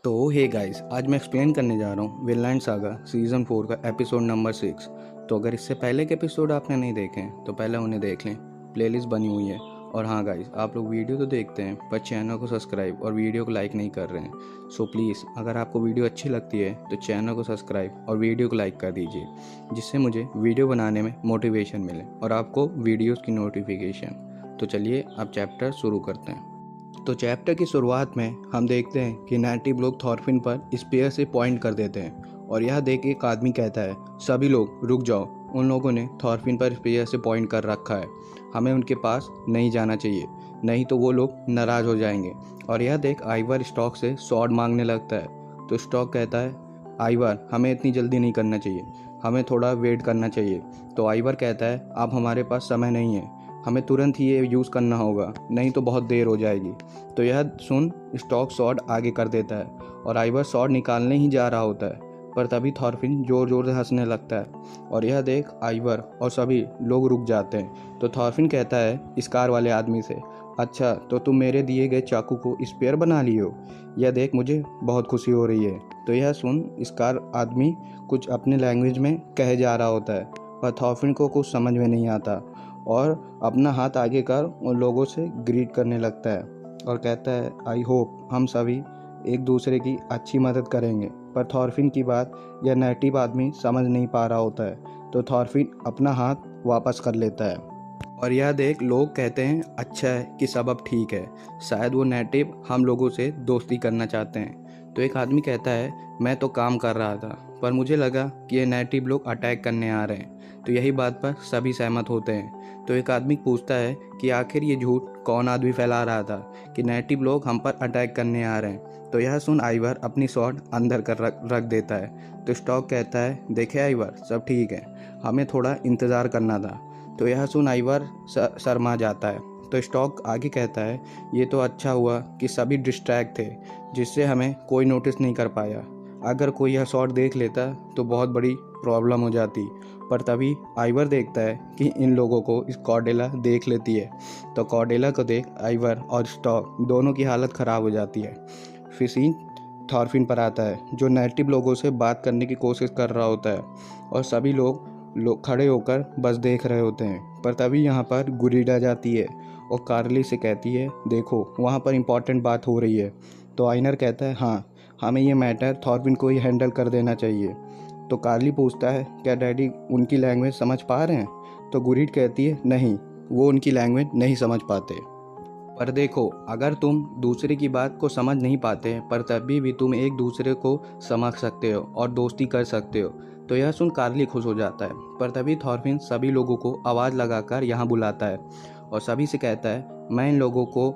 तो hey guys, आज मैं एक्सप्लेन करने जा रहा हूँ विनलैंड सागा सीज़न 4 का एपिसोड नंबर 6। तो अगर इससे पहले के एपिसोड आपने नहीं देखे हैं तो पहले उन्हें देख लें, प्लेलिस्ट बनी हुई है। और हाँ गाइस, आप लोग वीडियो तो देखते हैं पर चैनल को सब्सक्राइब और वीडियो को लाइक नहीं कर रहे हैं। सो प्लीज़, अगर आपको वीडियो अच्छी लगती है तो चैनल को सब्सक्राइब और वीडियो को लाइक कर दीजिए, जिससे मुझे वीडियो बनाने में मोटिवेशन मिले और आपको वीडियोज़ की नोटिफिकेशन। तो चलिए अब चैप्टर शुरू करते हैं। तो चैप्टर की शुरुआत में हम देखते हैं कि नेटिव लोग थॉरफिन पर स्पेयर से पॉइंट कर देते हैं और यह देख एक आदमी कहता है, सभी लोग रुक जाओ, उन लोगों ने थॉरफिन पर स्पेयर से पॉइंट कर रखा है, हमें उनके पास नहीं जाना चाहिए, नहीं तो वो लोग नाराज़ हो जाएंगे। और यह देख आइवर स्टॉक से सॉर्ड मांगने लगता है। तो स्टॉक कहता है, आइवर हमें इतनी जल्दी नहीं करना चाहिए, हमें थोड़ा वेट करना चाहिए। तो आइवर कहता है, अब हमारे पास समय नहीं है, हमें तुरंत ही ये यूज़ करना होगा, नहीं तो बहुत देर हो जाएगी। तो यह सुन स्टॉक सॉर्ड आगे कर देता है और आइवर सॉर्ड निकालने ही जा रहा होता है, पर तभी थॉरफिन ज़ोर ज़ोर से हंसने लगता है और यह देख आइवर और सभी लोग रुक जाते हैं। तो थॉरफिन कहता है स्कार वाले आदमी से, अच्छा तो तुम मेरे दिए गए चाकू को स्पेयर बना लिए हो, यह देख मुझे बहुत खुशी हो रही है। तो यह सुन स्कार आदमी कुछ अपने लैंग्वेज में कहे जा रहा होता है, पर थॉरफिन को कुछ समझ में नहीं आता और अपना हाथ आगे कर उन लोगों से ग्रीट करने लगता है और कहता है, आई होप हम सभी एक दूसरे की अच्छी मदद करेंगे। पर थॉरफिन की बात यह नेटिव आदमी समझ नहीं पा रहा होता है, तो थॉरफिन अपना हाथ वापस कर लेता है और यह देख लोग कहते हैं, अच्छा है कि सब अब ठीक है, शायद वो नेटिव हम लोगों से दोस्ती करना चाहते हैं। तो एक आदमी कहता है, मैं तो काम कर रहा था पर मुझे लगा कि ये नेटिव लोग अटैक करने आ रहे हैं। तो यही बात पर सभी सहमत होते हैं। तो एक आदमी पूछता है कि आखिर ये झूठ कौन आदमी फैला रहा था कि नेटिव लोग हम पर अटैक करने आ रहे हैं। तो यह सुन आइवर अपनी स्वॉर्ड अंदर कर रख देता है। तो स्टॉक कहता है, देखे आइवर सब ठीक है, हमें थोड़ा इंतज़ार करना था। तो यह सुन आइवर शर्मा जाता है। तो स्टॉक आगे कहता है, ये तो अच्छा हुआ कि सभी डिस्ट्रैक्ट थे, जिससे हमें कोई नोटिस नहीं कर पाया, अगर कोई यह शॉट देख लेता तो बहुत बड़ी प्रॉब्लम हो जाती। पर तभी आइवर देखता है कि इन लोगों को इस कॉर्डेला देख लेती है। तो कॉर्डेला को देख आइवर और स्टॉक दोनों की हालत ख़राब हो जाती है। फिर सीन थॉरफिन पर आता है, जो नेटिव लोगों से बात करने की कोशिश कर रहा होता है और सभी लोग खड़े होकर बस देख रहे होते हैं। पर तभी यहाँ पर गुरीड आ जाती है और कार्ली से कहती है, देखो वहाँ पर इम्पॉर्टेंट बात हो रही है। तो आइनर कहता है, हाँ हमें ये मैटर थॉरफिन को ही हैंडल कर देना चाहिए। तो कार्ली पूछता है, क्या डैडी उनकी लैंग्वेज समझ पा रहे हैं? तो गुरीड कहती है, नहीं, वो उनकी लैंग्वेज नहीं समझ पाते। पर देखो, अगर तुम दूसरे की बात को समझ नहीं पाते पर तभी भी तुम एक दूसरे को समझ सकते हो और दोस्ती कर सकते हो। तो यह सुन कार्ली खुश हो जाता है। पर तभी थॉरफिन सभी लोगों को आवाज़ लगाकर यहाँ बुलाता है और सभी से कहता है, मैं इन लोगों को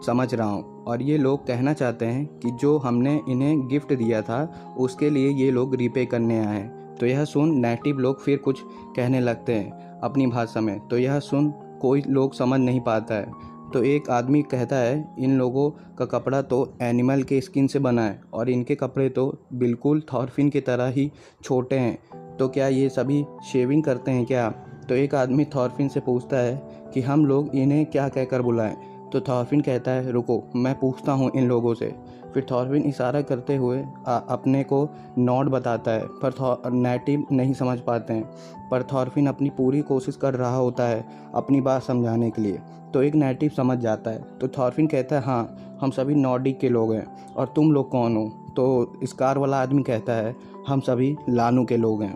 समझ रहा हूँ और ये लोग कहना चाहते हैं कि जो हमने इन्हें गिफ्ट दिया था उसके लिए ये लोग रीपे करने आए हैं। तो यह सुन नेटिव लोग फिर कुछ कहने लगते हैं अपनी भाषा में। तो यह सुन कोई लोग समझ नहीं पाता है। तो एक आदमी कहता है, इन लोगों का कपड़ा तो एनिमल के स्किन से बना है और इनके कपड़े तो बिल्कुल थॉरफिन की तरह ही छोटे हैं, तो क्या ये सभी शेविंग करते हैं क्या? तो एक आदमी थॉरफिन से पूछता है कि हम लोग इन्हें क्या कहकर बुलाएं? तो थॉरफिन कहता है, रुको मैं पूछता हूँ इन लोगों से। फिर थॉरफिन इशारा करते हुए अपने को नॉड बताता है, पर नेटिव नहीं समझ पाते हैं। पर थॉरफिन अपनी पूरी कोशिश कर रहा होता है अपनी बात समझाने के लिए। तो एक नेटिव समझ जाता है। तो थॉरफिन कहता है, हाँ हम सभी नॉर्डिक के लोग हैं और तुम लोग कौन हो? तो स्कार वाला आदमी कहता है, हम सभी लानू के लोग हैं।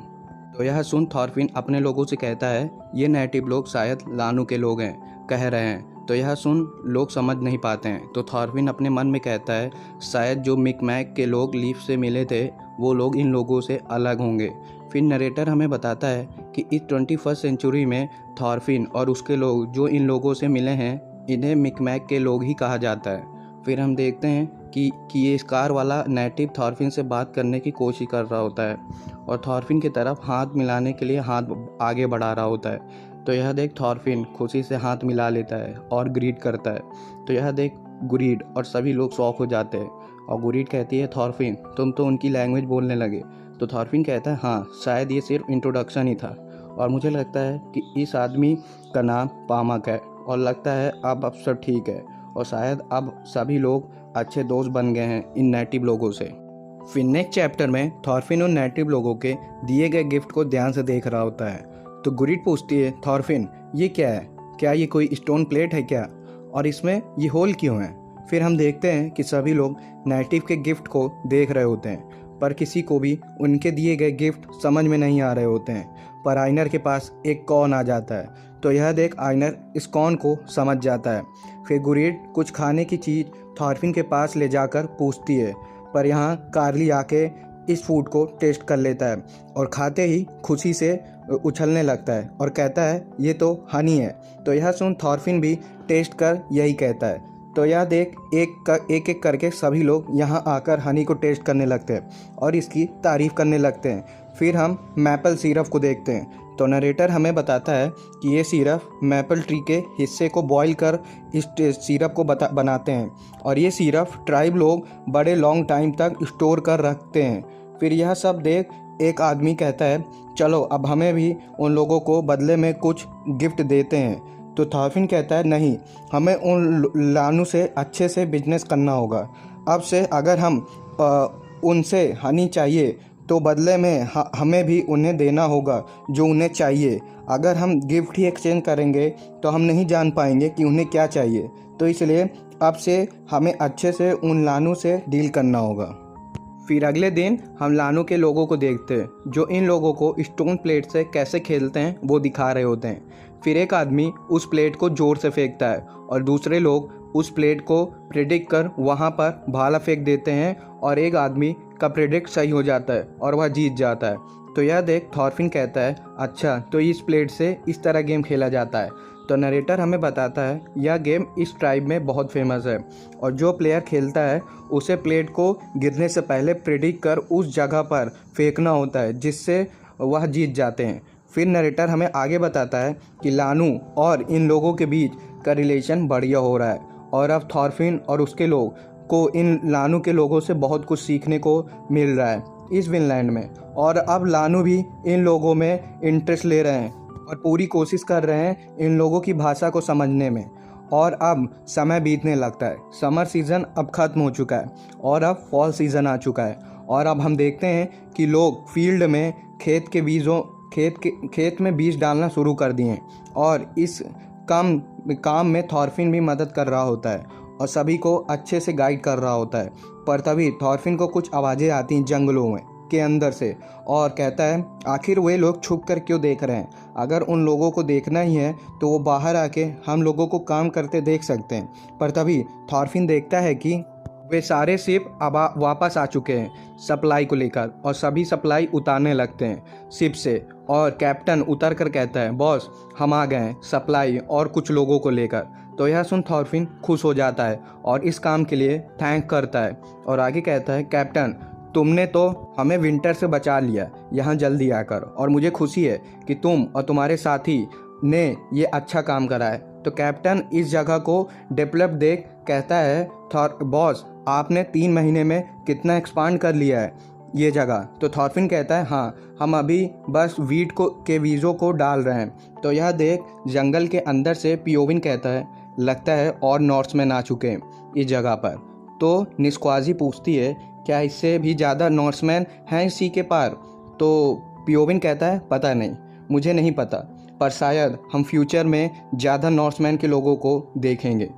तो यह सुन थॉरफिन अपने लोगों से कहता है, ये नेटिव लोग शायद लानू के लोग हैं कह रहे हैं। तो यह सुन लोग समझ नहीं पाते हैं। तो थॉरफिन अपने मन में कहता है, शायद जो मिकमैक के लोग लीफ से मिले थे वो लोग इन लोगों से अलग होंगे। फिर नरेटर हमें बताता है कि इस 21st सेंचुरी में थॉरफिन और उसके लोग जो इन लोगों से मिले हैं, इन्हें मिकमैक के लोग ही कहा जाता है। फिर हम देखते हैं कि ये स्कार वाला नेटिव थॉरफिन से बात करने की कोशिश कर रहा होता है और थॉरफिन की तरफ हाथ मिलाने के लिए हाथ आगे बढ़ा रहा होता है। तो यह देख थॉरफिन खुशी से हाथ मिला लेता है और ग्रीड करता है। तो यह देख गुरीड और सभी लोग शॉक हो जाते हैं और गुरीड कहती है, थॉरफिन तुम तो उनकी लैंग्वेज बोलने लगे। तो थॉरफिन कहता है, हाँ शायद ये सिर्फ इंट्रोडक्शन ही था और मुझे लगता है कि इस आदमी का नाम पामक है और लगता है अब सब ठीक है और शायद अब सभी लोग अच्छे दोस्त बन गए हैं इन नेटिव लोगों से। फिर नेक्स्ट चैप्टर में थॉरफिन उन नेटिव लोगों के दिए गए गिफ्ट को ध्यान से देख रहा होता है। तो गुरिड पूछती है, थॉरफिन ये क्या है? क्या ये कोई स्टोन प्लेट है क्या? और इसमें ये होल क्यों है? फिर हम देखते हैं कि सभी लोग नेटिव के गिफ्ट को देख रहे होते हैं, पर किसी को भी उनके दिए गए गिफ्ट समझ में नहीं आ रहे होते हैं। पर आइनर के पास एक कॉर्न आ जाता है, तो यह देख आइनर इस कॉर्न को समझ जाता है। फिर गुरिड कुछ खाने की चीज़ थॉरफिन के पास ले जाकर पूछती है, पर यहाँ कार्ली आके इस फूड को टेस्ट कर लेता है और खाते ही खुशी से उछलने लगता है और कहता है ये तो हनी है। तो यह सुन थॉरफिन भी टेस्ट कर यही कहता है। तो यह देख एक करके सभी लोग यहाँ आकर हनी को टेस्ट करने लगते हैं और इसकी तारीफ़ करने लगते हैं। फिर हम मैपल सिरप को देखते हैं। तो नरेटर हमें बताता है कि ये सिरप मैपल ट्री के हिस्से को बॉईल कर इस सिरप को बनाते हैं और ये सिरप ट्राइब लोग बड़े लॉन्ग टाइम तक स्टोर कर रखते हैं। फिर यह सब देख एक आदमी कहता है, चलो अब हमें भी उन लोगों को बदले में कुछ गिफ्ट देते हैं। तो थॉरफिन कहता है, नहीं, हमें उन लानू से अच्छे से बिजनेस करना होगा। अब से अगर हम उनसे हनी चाहिए तो बदले में हमें भी उन्हें देना होगा जो उन्हें चाहिए। अगर हम गिफ्ट ही एक्सचेंज करेंगे तो हम नहीं जान पाएंगे कि उन्हें क्या चाहिए। तो इसलिए अब से हमें अच्छे से उन लानू से डील करना होगा। फिर अगले दिन हम लानू के लोगों को देखते हैं जो इन लोगों को स्टोन प्लेट से कैसे खेलते हैं वो दिखा रहे होते हैं। फिर एक आदमी उस प्लेट को जोर से फेंकता है और दूसरे लोग उस प्लेट को प्रेडिक्ट कर वहाँ पर भाला फेंक देते हैं और एक आदमी का प्रेडिक्ट सही हो जाता है और वह जीत जाता है। तो यह देख थॉरफिन कहता है, अच्छा तो इस प्लेट से इस तरह गेम खेला जाता है। तो नरेटर हमें बताता है यह गेम इस ट्राइब में बहुत फेमस है और जो प्लेयर खेलता है उसे प्लेट को गिरने से पहले प्रेडिक्ट कर उस जगह पर फेंकना होता है जिससे वह जीत जाते हैं। फिर नरेटर हमें आगे बताता है कि लानू और इन लोगों के बीच का रिलेशन बढ़िया हो रहा है और अब थॉरफिन और उसके लोग को इन लानू के लोगों से बहुत कुछ सीखने को मिल रहा है इस विनलैंड में। और अब लानू भी इन लोगों में इंटरेस्ट ले रहे हैं और पूरी कोशिश कर रहे हैं इन लोगों की भाषा को समझने में। और अब समय बीतने लगता है, समर सीज़न अब ख़त्म हो चुका है और अब फॉल सीज़न आ चुका है। और अब हम देखते हैं कि लोग फील्ड में खेत में बीज डालना शुरू कर दिए हैं और इस काम में थॉरफिन भी मदद कर रहा होता है और सभी को अच्छे से गाइड कर रहा होता है। पर तभी थॉरफिन को कुछ आवाज़ें आती हैं जंगलों में के अंदर से और कहता है, आखिर वे लोग छुप कर क्यों देख रहे हैं? अगर उन लोगों को देखना ही है तो वो बाहर आके हम लोगों को काम करते देख सकते हैं। पर तभी थॉरफिन देखता है कि वे सारे शिप अब वापस आ चुके हैं सप्लाई को लेकर और सभी सप्लाई उतारने लगते हैं शिप से। और कैप्टन उतर कर कहता है, बॉस हम आ गए हैं सप्लाई और कुछ लोगों को लेकर। तो यह सुन थॉरफिन खुश हो जाता है और इस काम के लिए थैंक करता है और आगे कहता है, कैप्टन तुमने तो हमें विंटर से बचा लिया यहाँ जल्दी आकर और मुझे खुशी है कि तुम और तुम्हारे साथी ने ये अच्छा काम करा है। तो कैप्टन इस जगह को डेवलप देख कहता है, बॉस आपने 3 महीने में कितना एक्सपांड कर लिया है ये जगह। तो थॉरफिन कहता है, हाँ हम अभी बस वीट के बीजों को डाल रहे हैं। तो यह देख जंगल के अंदर से पियोविन कहता है, लगता है और नॉर्समैन आ चुके हैं इस जगह पर। तो निस्क्वाजी पूछती है, क्या इससे भी ज़्यादा नॉर्समैन हैं इसी के पार? तो पियोविन कहता है, पता नहीं, मुझे नहीं पता, पर शायद हम फ्यूचर में ज़्यादा नॉर्समैन के लोगों को देखेंगे।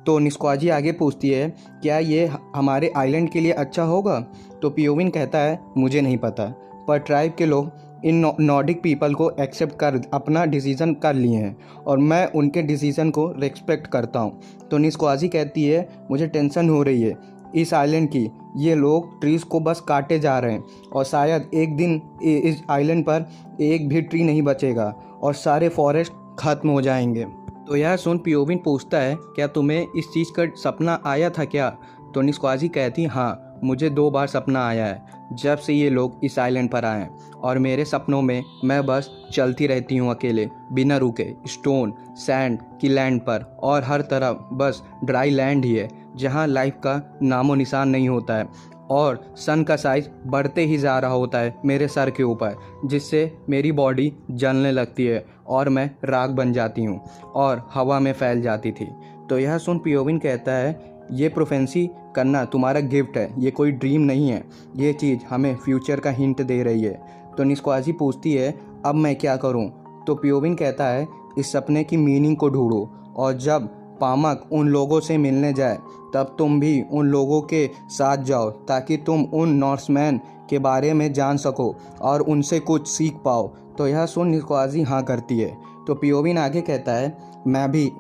तो निस्क्वाजी आगे पूछती है, क्या ये हमारे आइलैंड के लिए अच्छा होगा? तो पियोविन कहता है, मुझे नहीं पता, पर ट्राइब के लोग इन नॉर्डिक पीपल को एक्सेप्ट कर अपना डिसीज़न कर लिए हैं और मैं उनके डिसीज़न को रिस्पेक्ट करता हूँ। तो निस्क्वाजी कहती है, मुझे टेंशन हो रही है इस आइलैंड की, ये लोग ट्रीज़ को बस काटे जा रहे हैं और शायद एक दिन इस आइलैंड पर एक भी ट्री नहीं बचेगा और सारे फॉरेस्ट ख़त्म हो जाएंगे। तो यह सुन पियोविन पूछता है, क्या तुम्हें इस चीज़ का सपना आया था क्या? तो निस्क्वाजी कहती, हाँ मुझे 2 बार सपना आया है जब से ये लोग इस आइलैंड पर आए और मेरे सपनों में मैं बस चलती रहती हूँ अकेले बिना रुके स्टोन सैंड की लैंड पर और हर तरफ बस ड्राई लैंड ही है जहाँ लाइफ का नामो निशान नहीं होता है और सन का साइज बढ़ते ही जा रहा होता है मेरे सर के ऊपर, जिससे मेरी बॉडी जलने लगती है और मैं राख बन जाती हूँ और हवा में फैल जाती थी। तो यह सुन पियोविन कहता है, ये प्रोफेंसी करना तुम्हारा गिफ्ट है, ये कोई ड्रीम नहीं है। ये चीज़ हमें फ्यूचर का हिंट दे रही है। तो निस्क्वाजी पूछती है अब मैं क्या करूं? तो पियोविन कहता है इस सपने की मीनिंग को ढूंढो, और जब पामक उन लोगों से मिलने जाए तब तुम भी उन लोगों के साथ जाओ, ताकि तुम उन नॉर्समैन के बारे में जान सको और उनसे कुछ सीख पाओ। तो यह सुन निस्क्वाजी हाँ करती है। तो पियोविन आगे कहता है मैं भी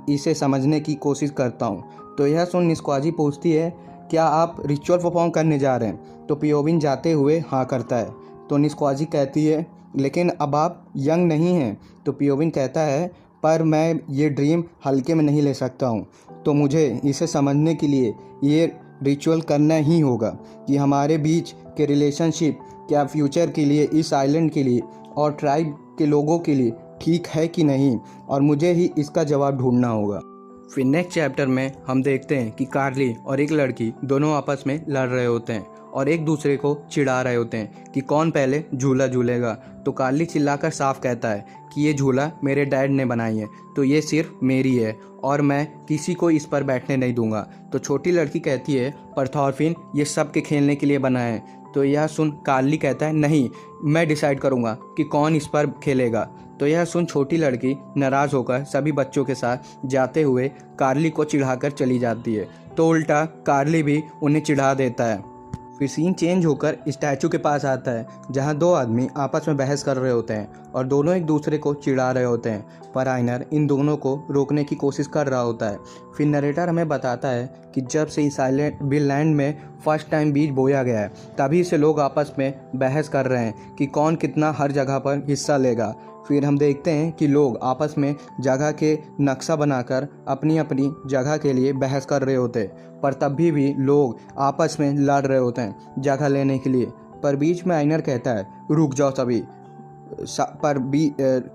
इसे समझने की कोशिश करता हूँ। तो यह सुन निस्क्वाजी पूछती है क्या आप रिचुअल परफॉर्म करने जा रहे हैं? तो पियोविन जाते हुए हाँ करता है। तो निस्क्वाजी कहती है लेकिन अब आप यंग नहीं हैं। तो पियोविन कहता है पर मैं ये ड्रीम हल्के में नहीं ले सकता हूँ, तो मुझे इसे समझने के लिए ये रिचुअल करना ही होगा कि हमारे बीच के रिलेशनशिप क्या फ्यूचर के लिए, इस आइलैंड के लिए और ट्राइब के लोगों के लिए ठीक है कि नहीं, और मुझे ही इसका जवाब ढूंढना होगा। फिर नेक्स्ट चैप्टर में हम देखते हैं कि कार्ली और एक लड़की दोनों आपस में लड़ रहे होते हैं और एक दूसरे को चिढ़ा रहे होते हैं कि कौन पहले झूला झूलेगा। तो कार्ली चिल्लाकर साफ कहता है कि ये झूला मेरे डैड ने बनाई है, तो ये सिर्फ मेरी है और मैं किसी को इस पर बैठने नहीं दूंगा। तो छोटी लड़की कहती है पर थॉरफिन ये सब के खेलने के लिए बना है। तो यह सुन कार्ली कहता है नहीं, मैं डिसाइड करूंगा कि कौन इस पर खेलेगा। तो यह सुन छोटी लड़की नाराज़ होकर सभी बच्चों के साथ जाते हुए कार्ली को चिढ़ाकर चली जाती है। तो उल्टा कार्ली भी उन्हें चिढ़ा देता है। फिर सीन चेंज होकर स्टैचू के पास आता है जहां दो आदमी आपस में बहस कर रहे होते हैं और दोनों एक दूसरे को चिढ़ा रहे होते हैं, पर आइनर इन दोनों को रोकने की कोशिश कर रहा होता है। फिर नरेटर हमें बताता है कि जब से इस बिल लैंड में फर्स्ट टाइम बीज बोया गया है तभी से लोग आपस में बहस कर रहे हैं कि कौन कितना हर जगह पर हिस्सा लेगा। फिर हम देखते हैं कि लोग आपस में जगह के नक्शा बनाकर अपनी अपनी जगह के लिए बहस कर रहे होते हैं, पर तब भी लोग आपस में लड़ रहे होते हैं जगह लेने के लिए। पर बीच में आइनर कहता है रुक जाओ सभी, पर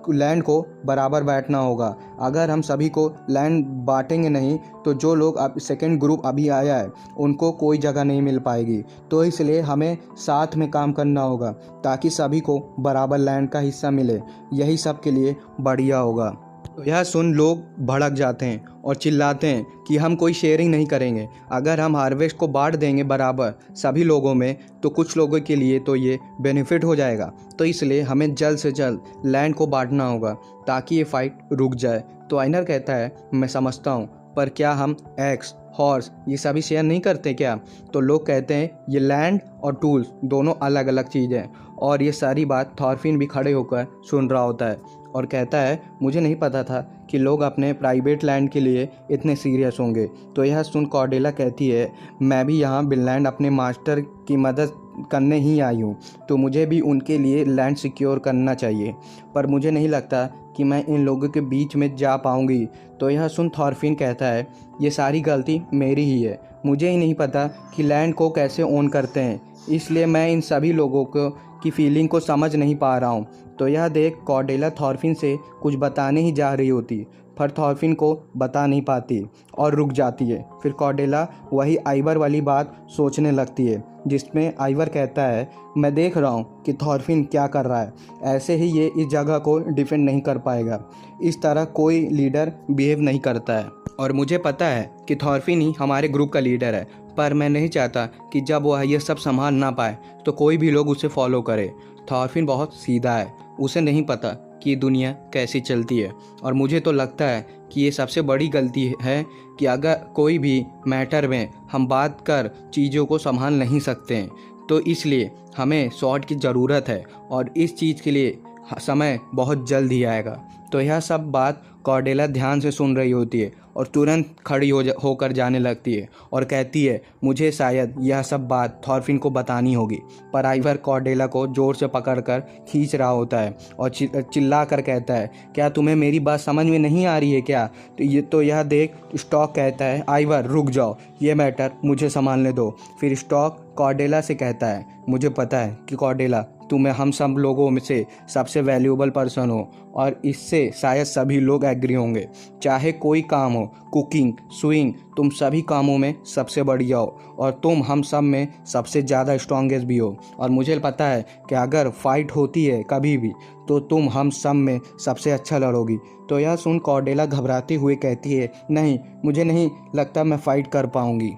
लैंड को बराबर बैठना होगा। अगर हम सभी को लैंड बांटेंगे नहीं तो जो लोग अब सेकेंड ग्रुप अभी आया है उनको कोई जगह नहीं मिल पाएगी। तो इसलिए हमें साथ में काम करना होगा ताकि सभी को बराबर लैंड का हिस्सा मिले, यही सब के लिए बढ़िया होगा। तो यह सुन लोग भड़क जाते हैं और चिल्लाते हैं कि हम कोई शेयरिंग नहीं करेंगे। अगर हम हार्वेस्ट को बांट देंगे बराबर सभी लोगों में तो कुछ लोगों के लिए तो ये बेनिफिट हो जाएगा। तो इसलिए हमें जल्द से जल्द लैंड को बांटना होगा ताकि ये फाइट रुक जाए। तो आइनर कहता है मैं समझता हूँ, पर क्या हम एक्स, हॉर्स ये सभी शेयर नहीं करते क्या? तो लोग कहते हैं ये लैंड और टूल्स दोनों अलग अलग चीज़ हैं। और ये सारी बात थॉरफिन भी खड़े होकर सुन रहा होता है और कहता है मुझे नहीं पता था कि लोग अपने प्राइवेट लैंड के लिए इतने सीरियस होंगे। तो यह सुन कॉर्डेला कहती है मैं भी यहाँ बिललैंड अपने मास्टर की मदद करने ही आई हूँ, तो मुझे भी उनके लिए लैंड सिक्योर करना चाहिए, पर मुझे नहीं लगता कि मैं इन लोगों के बीच में जा पाऊँगी। तो यह सुन थॉरफिन कहता है ये सारी गलती मेरी ही है, मुझे ही नहीं पता कि लैंड को कैसे ओन करते हैं, इसलिए मैं इन सभी लोगों को की फीलिंग को समझ नहीं पा रहा हूँ। तो यह देख कॉर्डेला थॉरफिन से कुछ बताने ही जा रही होती, पर थॉरफिन को बता नहीं पाती और रुक जाती है। फिर कॉर्डेला वही आइवर वाली बात सोचने लगती है जिसमें आइवर कहता है मैं देख रहा हूँ कि थॉरफिन क्या कर रहा है, ऐसे ही ये इस जगह को डिफेंड नहीं कर पाएगा, इस तरह कोई लीडर बिहेव नहीं करता है। और मुझे पता है कि थॉरफिन ही हमारे ग्रुप का लीडर है, पर मैं नहीं चाहता कि जब वह ये सब संभाल ना पाए तो कोई भी लोग उसे फॉलो करे। थॉरफिन बहुत सीधा है, उसे नहीं पता कि ये दुनिया कैसी चलती है, और मुझे तो लगता है कि ये सबसे बड़ी गलती है कि अगर कोई भी मैटर में हम बात कर चीज़ों को संभाल नहीं सकते हैं, तो इसलिए हमें सॉर्ट की ज़रूरत है और इस चीज़ के लिए समय बहुत जल्द ही आएगा। तो यह सब बात कॉर्डेला ध्यान से सुन रही होती है और तुरंत खड़ी होकर जाने लगती है और कहती है मुझे शायद यह सब बात थॉरफिन को बतानी होगी। पर आइवर कॉर्डेला को ज़ोर से पकड़कर खींच रहा होता है और चिल्ला कर कहता है क्या तुम्हें मेरी बात समझ में नहीं आ रही है क्या? तो यह देख स्टॉक कहता है आइवर रुक जाओ, ये मैटर मुझे संभालने दो। फिर स्टॉक कॉर्डेला से कहता है मुझे पता है कि कॉर्डेला तुम्हें हम सब लोगों में से सबसे वैल्यूएबल पर्सन हो, और इससे शायद सभी लोग एग्री होंगे। चाहे कोई काम हो, कुकिंग, स्विंग, तुम सभी कामों में सबसे बढ़िया हो, और तुम हम सब में सबसे ज़्यादा स्ट्रॉन्गेस्ट भी हो। और मुझे पता है कि अगर फाइट होती है कभी भी तो तुम हम सब में सबसे अच्छा लड़ोगी। तो यह सुन कॉर्डेला घबराते हुए कहती है, नहीं, मुझे नहीं लगता मैं फ़ाइट कर पाऊंगी।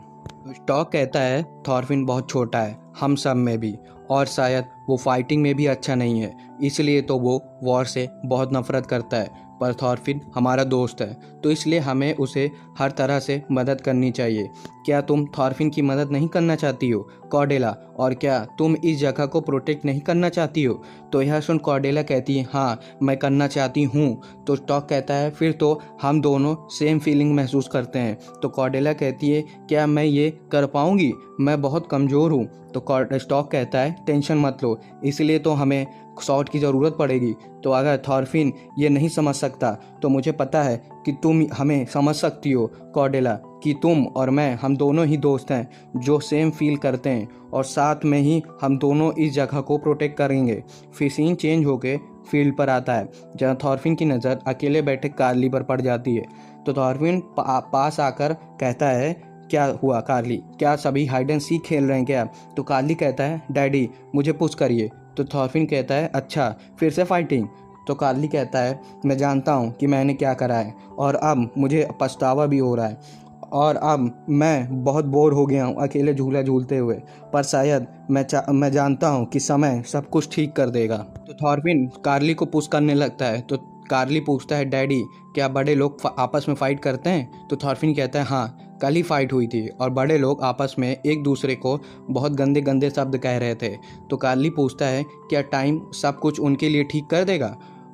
तो स्टॉक कहता है, थॉरफिन बहुत छोटा है हम सब में भी, और शायद वो फाइटिंग में भी अच्छा नहीं है, इसलिए तो वो वॉर से बहुत नफरत करता है। पर थॉरफिन हमारा दोस्त है, तो इसलिए हमें उसे हर तरह से मदद करनी चाहिए। क्या तुम थॉरफिन की मदद नहीं करना चाहती हो कॉर्डेला? और क्या तुम इस जगह को प्रोटेक्ट नहीं करना चाहती हो? तो यह सुन कॉर्डेला कहती है, हाँ, मैं करना चाहती हूँ। तो स्टॉक कहता है, फिर तो हम दोनों सेम फीलिंग महसूस करते हैं। तो कॉर्डेला कहती है, क्या मैं ये कर पाऊँगी? मैं बहुत कमज़ोर हूँ। तो स्टॉक कहता है, टेंशन मत लो, इसलिए तो हमें शॉट की ज़रूरत पड़ेगी। तो अगर थॉरफिन ये नहीं समझ सकता तो मुझे पता है कि तुम हमें समझ सकती हो कॉर्डेला, कि तुम और मैं हम दोनों ही दोस्त हैं जो सेम फील करते हैं, और साथ में ही हम दोनों इस जगह को प्रोटेक्ट करेंगे। फिर सीन चेंज होके फील्ड पर आता है, जहाँ थॉरफिन की नज़र अकेले बैठे कार्ली पर पड़ जाती है। तो थॉरफिन पास आकर कहता है, क्या हुआ कार्ली, क्या सभी हाइड एंड सीक खेल रहे हैं क्या? तो कार्ली कहता है, डैडी मुझे पुश करिए। तो थॉरफिन कहता है, अच्छा, फिर से फाइटिंग? तो कार्ली कहता है, मैं जानता हूँ कि मैंने क्या करा है, और अब मुझे पछतावा भी हो रहा है, और अब मैं बहुत बोर हो गया हूँ अकेले झूला झूलते हुए, पर शायद मैं जानता हूँ कि समय सब कुछ ठीक कर देगा। तो थॉरफिन कार्ली को पुश करने लगता है। तो कार्ली पूछता है, डैडी क्या बड़े लोग आपस में फ़ाइट करते हैं? तो थॉरफिन कहता है, हाँ, कल ही फाइट हुई थी और बड़े लोग आपस में एक दूसरे को बहुत गंदे गंदे शब्द कह रहे थे। तो कार्ली पूछता है, क्या टाइम सब कुछ उनके लिए ठीक कर देगा?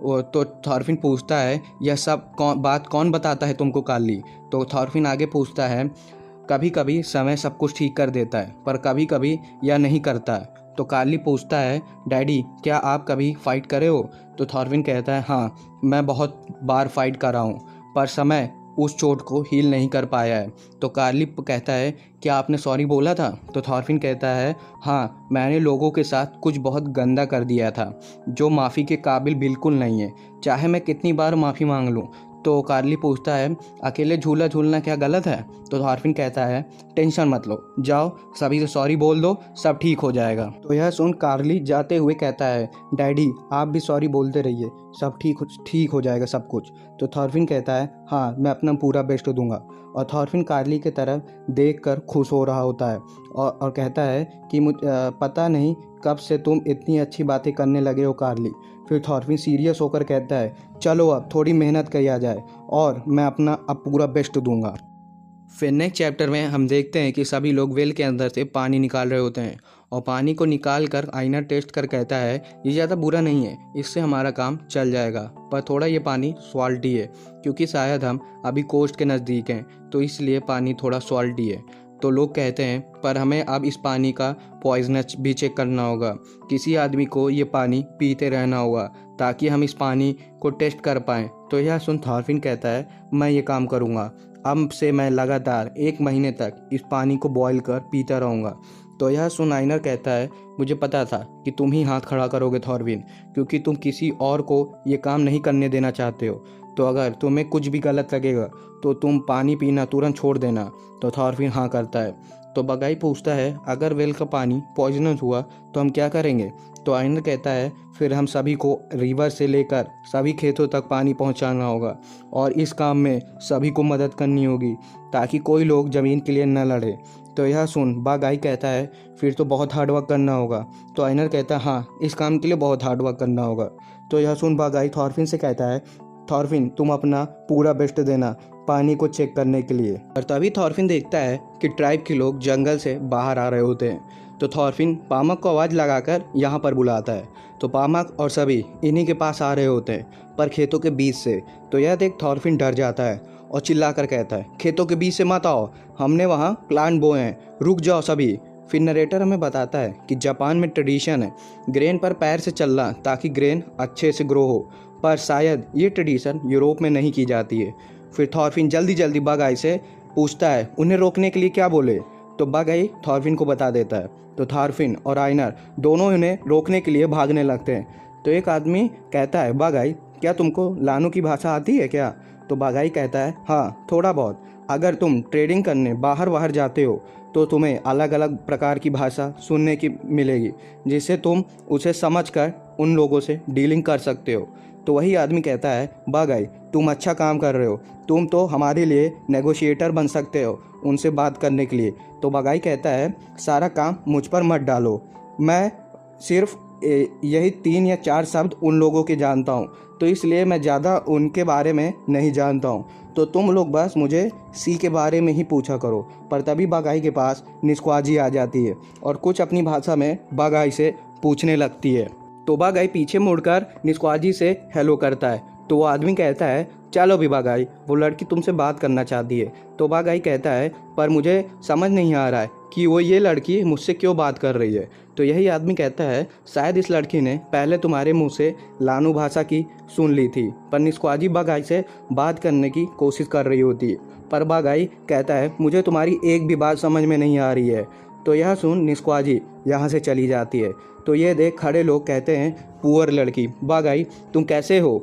तो थॉरफिन पूछता है, यह सब बात कौन बताता है तुमको कार्ली? तो थॉरफिन आगे पूछता है, कभी कभी समय सब कुछ ठीक कर देता है, पर कभी कभी यह नहीं करता है। तो कार्ली पूछता है, डैडी क्या आप कभी फाइट करे हो? तो थॉरफिन कहता है, हाँ, मैं बहुत बार फाइट कर रहा हूँ, पर समय उस चोट को हील नहीं कर पाया है। तो कार्ली कहता है, क्या आपने सॉरी बोला था? तो थॉरफिन कहता है, हाँ, मैंने लोगों के साथ कुछ बहुत गंदा कर दिया था जो माफ़ी के काबिल बिल्कुल नहीं है, चाहे मैं कितनी बार माफ़ी मांग लूँ। तो कार्ली पूछता है, अकेले झूला झूलना क्या गलत है? तो थॉरफिन कहता है, टेंशन मत लो, जाओ सभी से सॉरी बोल दो, सब ठीक हो जाएगा। तो यह सुन कार्ली जाते हुए कहता है, डैडी आप भी सॉरी बोलते रहिए, सब ठीक हो जाएगा सब कुछ। तो थॉरफिन कहता है, हाँ, मैं अपना पूरा बेस्ट दूंगा। और थॉरफिन कार्ली की तरफ देखकर खुश हो रहा होता है, और कहता है कि पता नहीं कब से तुम इतनी अच्छी बातें करने लगे हो कार्ली। फिर थॉरफिन सीरियस होकर कहता है, चलो अब थोड़ी मेहनत किया जाए, और मैं अपना अब पूरा बेस्ट दूंगा। फिर नेक्स्ट चैप्टर में हम देखते हैं कि सभी लोग वेल के अंदर से पानी निकाल रहे होते हैं, और पानी को निकाल कर आईना टेस्ट कर कहता है, ये ज़्यादा बुरा नहीं है, इससे हमारा काम चल जाएगा, पर थोड़ा ये पानी सॉल्टी है, क्योंकि शायद हम अभी कोस्ट के नज़दीक हैं, तो इसलिए पानी थोड़ा सॉल्टी है। तो लोग कहते हैं, पर हमें अब इस पानी का पॉइजनस भी चेक करना होगा, किसी आदमी को ये पानी पीते रहना होगा ताकि हम इस पानी को टेस्ट कर पाएँ। तो यह सुन थॉरफिन कहता है, मैं ये काम करूँगा, अब से मैं लगातार 1 महीने तक इस पानी को बॉईल कर पीता रहूँगा। तो यह सुन आइनर कहता है, मुझे पता था कि तुम ही हाथ खड़ा करोगे थॉरफिन, क्योंकि तुम किसी और को ये काम नहीं करने देना चाहते हो। तो अगर तुम्हें कुछ भी गलत लगेगा तो तुम पानी पीना तुरंत छोड़ देना। तो थॉरफिन हाँ करता है। तो बगाई पूछता है, अगर वेल का पानी पॉइजनस हुआ तो हम क्या करेंगे? तो आइनर कहता है, फिर हम सभी को रिवर से लेकर सभी खेतों तक पानी पहुंचाना होगा, और इस काम में सभी को मदद करनी होगी ताकि कोई लोग ज़मीन के लिए न लड़े। तो यह सुन बागाई कहता है, फिर तो बहुत हार्ड वर्क करना होगा। तो आइनर कहता है, हाँ, इस काम के लिए बहुत हार्ड वर्क करना होगा। तो यह सुन बागाई थॉरफिन से कहता है, थॉरफिन तुम अपना पूरा बेस्ट देना पानी को चेक करने के लिए। और तभी थॉरफिन देखता है कि ट्राइब के लोग जंगल से बाहर आ रहे होते हैं। तो थॉरफिन पामक को आवाज़ लगाकर यहाँ पर बुलाता है। तो पामक और सभी इन्हीं के पास आ रहे होते हैं, पर खेतों के बीच से। तो यह देख थॉरफिन डर जाता है और चिल्लाकर कहता है, खेतों के बीच से मत आओ, हमने वहाँ प्लांट बोए हैं, रुक जाओ सभी। फिर नरेटर हमें बताता है कि जापान में ट्रेडिशन है ग्रेन पर पैर से चलना ताकि ग्रेन अच्छे से ग्रो हो, पर शायद ये ट्रेडिशन यूरोप में नहीं की जाती है। फिर थॉरफिन जल्दी जल्दी बागाई से पूछता है, उन्हें रोकने के लिए क्या बोले? तो बागाई थॉरफिन को बता देता है। तो थॉरफिन और आयनर दोनों उन्हें रोकने के लिए भागने लगते हैं। तो एक आदमी कहता है, बागाई क्या तुमको लानू की भाषा आती है क्या? तो बागाई कहता है, हाँ थोड़ा बहुत। अगर तुम ट्रेडिंग करने बाहर जाते हो तो तुम्हें अलग अलग प्रकार की भाषा सुनने की मिलेगी, जिससे तुम उसे समझकर उन लोगों से डीलिंग कर सकते हो। तो वही आदमी कहता है, बागाई तुम अच्छा काम कर रहे हो, तुम तो हमारे लिए नेगोशिएटर बन सकते हो उनसे बात करने के लिए। तो बागाई कहता है, सारा काम मुझ पर मत डालो, मैं सिर्फ यही 3 या 4 शब्द उन लोगों के जानता हूँ, तो इसलिए मैं ज़्यादा उनके बारे में नहीं जानता हूँ। तो तुम लोग बस मुझे सी के बारे में ही पूछा करो। पर तभी बागाई के पास निस्क्वाजी आ जाती है और कुछ अपनी भाषा में बागाई से पूछने लगती है। तो बागाई पीछे मुड़कर निस्क्वाजी से हेलो करता है। तो वो आदमी कहता है, चलो भी बागाई, वो लड़की तुमसे बात करना चाहती है। तो बागाई कहता है, पर मुझे समझ नहीं आ रहा है कि वो ये लड़की मुझसे क्यों बात कर रही है। तो यही आदमी कहता है, शायद इस लड़की ने पहले तुम्हारे मुंह से लानू भाषा की सुन ली थी, पर निस्क्वाजी बागाई से बात करने की कोशिश कर रही होती है। पर बागाई कहता है, मुझे तुम्हारी एक भी बात समझ में नहीं आ रही है। तो यह सुन निस्क्वाजी यहाँ से चली जाती है। तो ये देख खड़े लोग कहते हैं, पुअर लड़की, बागाई तुम कैसे हो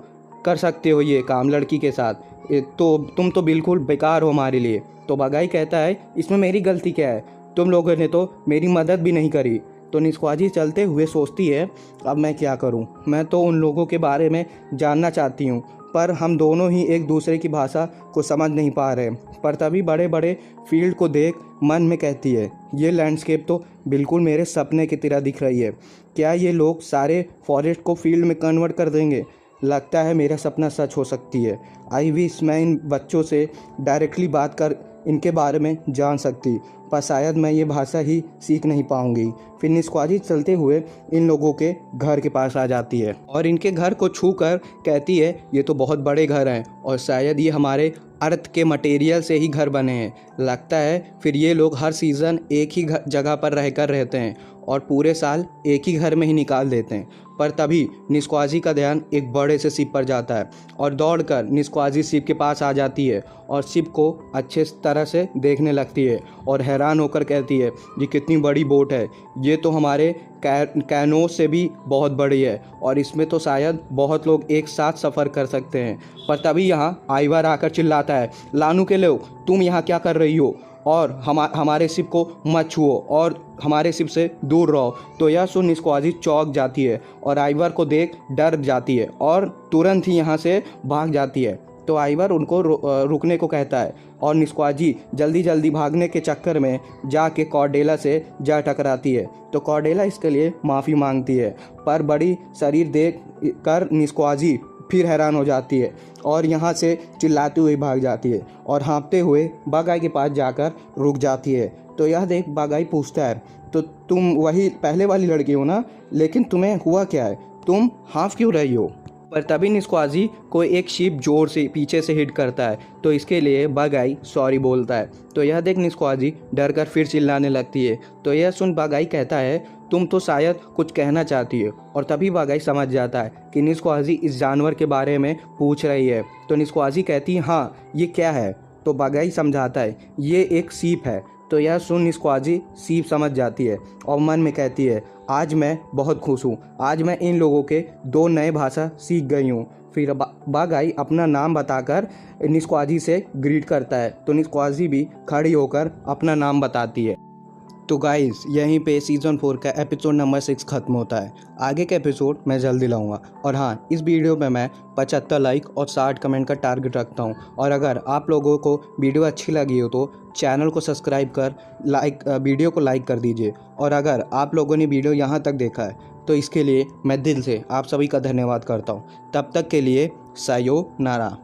कर सकते हो ये काम लड़की के साथ, तो तुम तो बिल्कुल बेकार हो हमारे लिए। तो बागाई कहता है, इसमें मेरी गलती क्या है, तुम लोगों ने तो मेरी मदद भी नहीं करी। तो निस्क्वाजी चलते हुए सोचती है, अब मैं क्या करूं, मैं तो उन लोगों के बारे में जानना चाहती हूं, पर हम दोनों ही एक दूसरे की भाषा को समझ नहीं पा रहे। पर तभी बड़े बड़े फील्ड को देख मन में कहती है, ये लैंडस्केप तो बिल्कुल मेरे सपने की तरह दिख रही है। क्या ये लोग सारे फॉरेस्ट को फील्ड में कन्वर्ट कर देंगे? लगता है मेरा सपना सच हो सकती है। आई विश मैं इन बच्चों से डायरेक्टली बात कर इनके बारे में जान सकती, पर शायद मैं ये भाषा ही सीख नहीं पाऊंगी। फिर निस्क्वाजी चलते हुए इन लोगों के घर के पास आ जाती है और इनके घर को छू कर कहती है, ये तो बहुत बड़े घर हैं और शायद ये हमारे अर्थ के मटेरियल से ही घर बने हैं। लगता है फिर ये लोग हर सीज़न एक ही जगह पर रहकर रहते हैं और पूरे साल एक ही घर में ही निकाल देते हैं। पर तभी निस्क्वाजी का ध्यान एक बड़े से शिप पर जाता है और दौड़कर निस्क्वाजी शिप के पास आ जाती है और शिप को अच्छे तरह से देखने लगती है और हैरान होकर कहती है, ये कितनी बड़ी बोट है, ये तो हमारे कैनो से भी बहुत बड़ी है और इसमें तो शायद बहुत लोग एक साथ सफ़र कर सकते हैं। पर तभी यहाँ आइवर आकर चिल्लाता है, लानू के लोग तुम यहाँ क्या कर रही हो और हमारे शिप को मत छुओ और हमारे शिप से दूर रहो। तो यह सुन निस्क्वाजी चौंक जाती है और आइवर को देख डर जाती है और तुरंत ही यहाँ से भाग जाती है। तो आइवर उनको रुकने को कहता है और निस्क्वाजी जल्दी जल्दी भागने के चक्कर में जाके कॉर्डेला से जा टकराती है। तो कॉर्डेला इसके लिए माफ़ी मांगती है, पर बड़ी शरीर देख कर निस्क्वाजी फिर हैरान हो जाती है और यहाँ से चिल्लाती हुई भाग जाती है और हाँफते हुए बागाई के पास जाकर रुक जाती है। तो यह देख बागाई पूछता है, तो तुम वही पहले वाली लड़की हो ना, लेकिन तुम्हें हुआ क्या है, तुम हाँफ क्यों रही हो? पर तभी निस्क्वाजी को एक शिप जोर से पीछे से हिट करता है, तो इसके लिए बागाई सॉरी बोलता है। तो यह देख निस्क्वाजी डर कर फिर चिल्लाने लगती है। तो यह सुन बागाई कहता है, तुम तो शायद कुछ कहना चाहती है। और तभी बागाई समझ जाता है कि निस्क्वाजी इस जानवर के बारे में पूछ रही है। तो निस्क्वाजी कहती है, हाँ ये क्या है? तो बागाई समझाता है, ये एक सीप है। तो यह सुन निस्क्वाजी सीप समझ जाती है और मन में कहती है, आज मैं बहुत खुश हूँ, आज मैं इन लोगों के 2 नए भाषा सीख गई हूँ। फिर बागाई अपना नाम बताकर निस्क्वाजी से ग्रीट करता है। तो निस्क्वाजी भी खड़ी होकर अपना नाम बताती है। तो गाइस यहीं पे सीज़न 4 का एपिसोड नंबर 6 ख़त्म होता है। आगे का एपिसोड मैं जल्दी लाऊंगा। और हाँ, इस वीडियो पे मैं 75 लाइक और 60 कमेंट का टारगेट रखता हूँ। और अगर आप लोगों को वीडियो अच्छी लगी हो तो चैनल को सब्सक्राइब कर वीडियो को लाइक कर दीजिए। और अगर आप लोगों ने वीडियो यहाँ तक देखा है तो इसके लिए मैं दिल से आप सभी का धन्यवाद करता हूँ। तब तक के लिए सायोनारा।